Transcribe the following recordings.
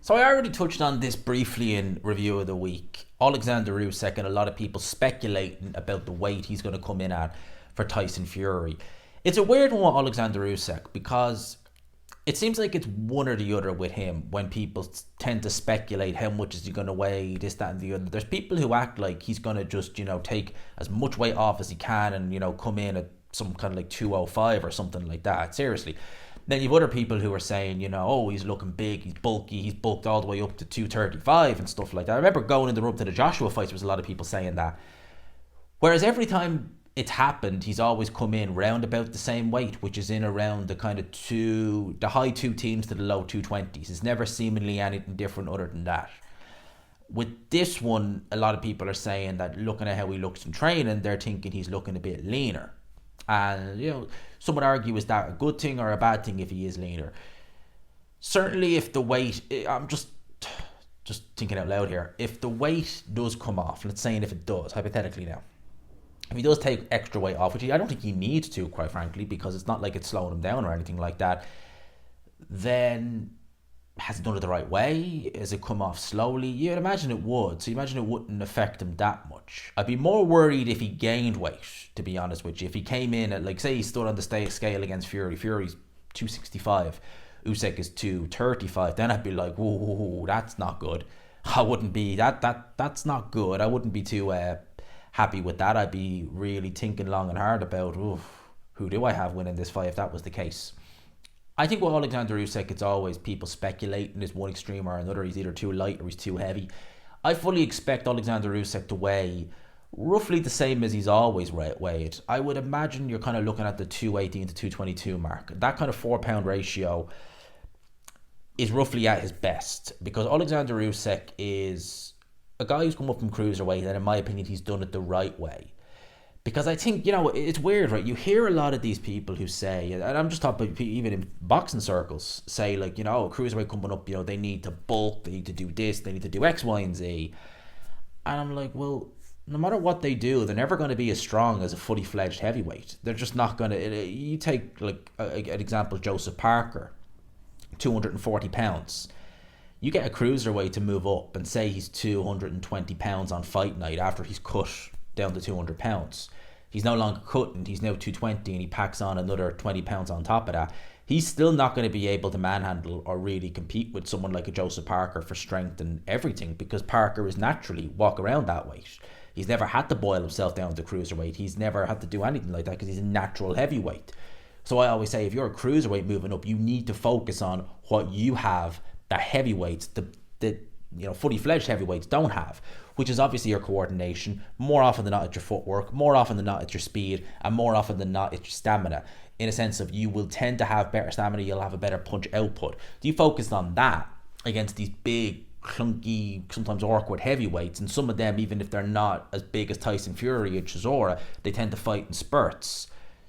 So I already touched on this briefly in review of the week. Oleksandr Usyk and a lot of people speculating about the weight he's going to come in at for Tyson Fury. It's a weird one with Oleksandr Usyk because it seems like it's one or the other with him when people tend to speculate how much is he going to weigh, this, that and the other. There's people who act like he's going to just, take as much weight off as he can and, come in at some kind of like 205 or something like that. Seriously. Then you've other people who are saying, oh, he's looking big, he's bulky, he's bulked all the way up to 235 and stuff like that. I remember going in the run to the Joshua fights, there was a lot of people saying that. Whereas every time it's happened, he's always come in round about the same weight, which is in around the kind of the high two teens to the low 220s. It's never seemingly anything different other than that. With this one, a lot of people are saying that looking at how he looks in training, they're thinking he's looking a bit leaner. And, some would argue, is that a good thing or a bad thing if he is leaner? Certainly if the weight, I'm just thinking out loud here, if the weight does come off, let's say, and if it does, hypothetically now, if he does take extra weight off, which I don't think he needs to, quite frankly, because it's not like it's slowing him down or anything like that, then has he done it the right way? Has it come off slowly? You'd imagine it would. So you imagine it wouldn't affect him that much. I'd be more worried if he gained weight, to be honest with you. If he came in at, like, say he stood on the scale against Fury. Fury's 265. Usyk is 235. Then I'd be like, whoa, that's not good. I wouldn't be, that's not good. I wouldn't be too happy with that. I'd be really thinking long and hard about, who do I have winning this fight if that was the case? I think with Oleksandr Usyk, it's always people speculating is one extreme or another. He's either too light or he's too heavy. I fully expect Oleksandr Usyk to weigh roughly the same as he's always weighed. I would imagine you're kind of looking at the 218 to 222 mark. That kind of 4-pound ratio is roughly at his best because Oleksandr Usyk is a guy who's come up from Cruiserweight, and in my opinion, he's done it the right way. Because I think, it's weird, right? You hear a lot of these people who say, and I'm just talking about even in boxing circles, say like, Cruiserweight coming up, they need to bulk, they need to do this, they need to do X, Y, and Z. And I'm like, well, no matter what they do, they're never going to be as strong as a fully fledged heavyweight. They're just not going to. You take like an example, Joseph Parker, 240 pounds. You get a cruiserweight to move up and say he's 220 pounds on fight night after he's cut down to 200 pounds. He's no longer cutting, he's now 220 and he packs on another 20 pounds on top of that. He's still not going to be able to manhandle or really compete with someone like a Joseph Parker for strength and everything, because Parker is naturally walk around that weight. He's never had to boil himself down to cruiserweight. He's never had to do anything like that because he's a natural heavyweight. So I always say, if you're a cruiserweight moving up, you need to focus on what you have that heavyweights, the fully fledged heavyweights don't have, which is obviously your coordination. More often than not, it's your footwork. More often than not, it's your speed, and more often than not, it's your stamina. In a sense of, you will tend to have better stamina, you'll have a better punch output. Do you focus on that against these big, clunky, sometimes awkward heavyweights, and some of them, even if they're not as big as Tyson Fury or Chisora, they tend to fight in spurts.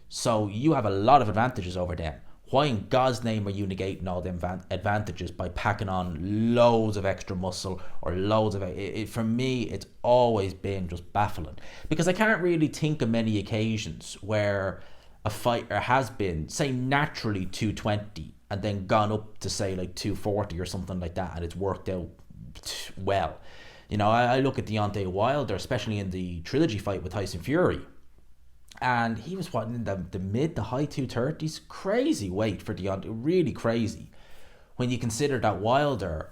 So you have a lot of advantages over them. Why in God's name are you negating all them advantages by packing on loads of extra muscle or loads of it? For me, it's always been just baffling, because I can't really think of many occasions where a fighter has been, say, naturally 220 and then gone up to, say, like 240 or something like that, and it's worked out well. I look at Deontay Wilder, especially in the trilogy fight with Tyson Fury, and he was in the mid to high 230s. Crazy weight for Deontay, really crazy. When you consider that Wilder,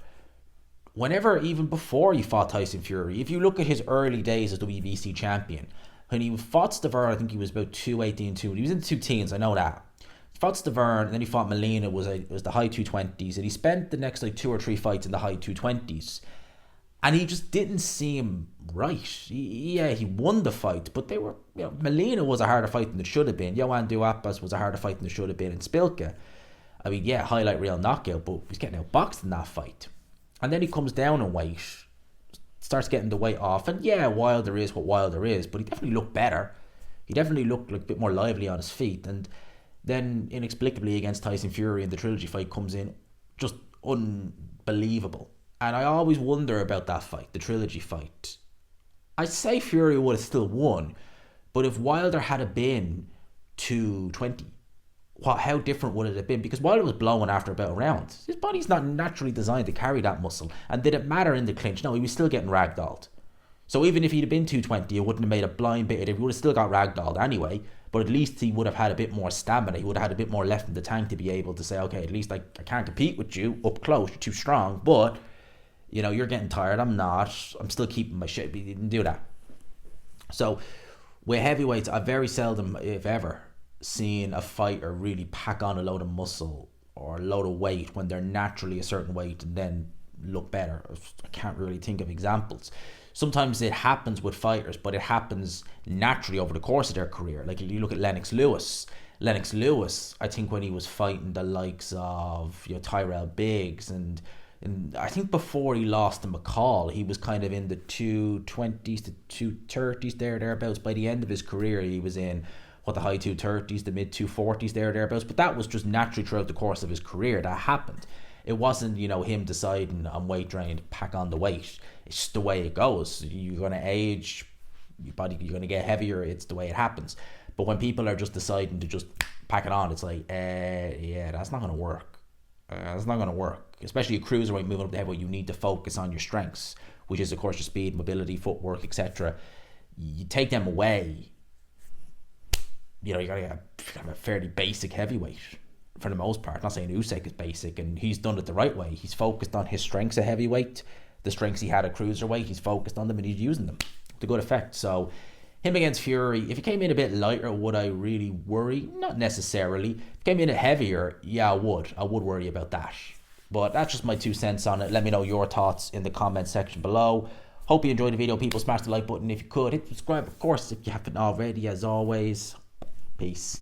whenever, even before he fought Tyson Fury, if you look at his early days as WBC champion, when he fought Stavern, I think he was about 218, he was in the 2 teens, I know that. He fought Stavern, and then he fought Molina, was the high 220s, and he spent the next like 2 or 3 fights in the high 220s. And he just didn't seem right. He won the fight, but they were, Molina was a harder fight than it should have been. Johan Duapas was a harder fight than it should have been. And Spilka, highlight reel knockout, but he's getting outboxed in that fight. And then he comes down in weight, starts getting the weight off. And Wilder is what Wilder is, but he definitely looked better. He definitely looked like a bit more lively on his feet. And then inexplicably against Tyson Fury in the trilogy fight comes in just unbelievable. And I always wonder about that fight, the trilogy fight. I say Fury would have still won, but if Wilder had been 220 how different would it have been? Because Wilder was blowing after about a round. His body's not naturally designed to carry that muscle. And did it matter in the clinch? No, he was still getting ragdolled. So even if he'd have been 220, it wouldn't have made a blind bit. He would have still got ragdolled anyway. But at least he would have had a bit more stamina. He would have had a bit more left in the tank to be able to say, okay, at least I can't compete with you up close. You're too strong. But, you're getting tired. I'm not. I'm still keeping my shit. But he didn't do that. So with heavyweights, I've very seldom, if ever, seen a fighter really pack on a load of muscle or a load of weight when they're naturally a certain weight and then look better. I can't really think of examples. Sometimes it happens with fighters, but it happens naturally over the course of their career. Like you look at Lennox Lewis. Lennox Lewis, I think when he was fighting the likes of Tyrell Biggs and I think before he lost to McCall, he was kind of in the 220s to 230s thereabouts. By the end of his career, he was in the high 230s, the mid 240s thereabouts. But that was just naturally throughout the course of his career that happened. It wasn't, him deciding I'm weight drained, pack on the weight. It's just the way it goes. You're going to age, your body, you're going to get heavier. It's the way it happens. But when people are just deciding to just pack it on, it's like, yeah, that's not going to work. That's not going to work. Especially a cruiserweight moving up the heavyweight, you need to focus on your strengths, which is, of course, your speed, mobility, footwork, etc. You take them away, you got to have a fairly basic heavyweight for the most part. I'm not saying Usyk is basic, and he's done it the right way. He's focused on his strengths at heavyweight, the strengths he had at cruiserweight. He's focused on them and he's using them to good effect. So him against Fury, if he came in a bit lighter, would I really worry? Not necessarily. If he came in a heavier, yeah, I would worry about that. But that's just my 2 cents on it. Let me know your thoughts in the comment section below. Hope you enjoyed the video, people. Smash the like button if you could. Hit subscribe, of course, if you haven't already. As always, peace.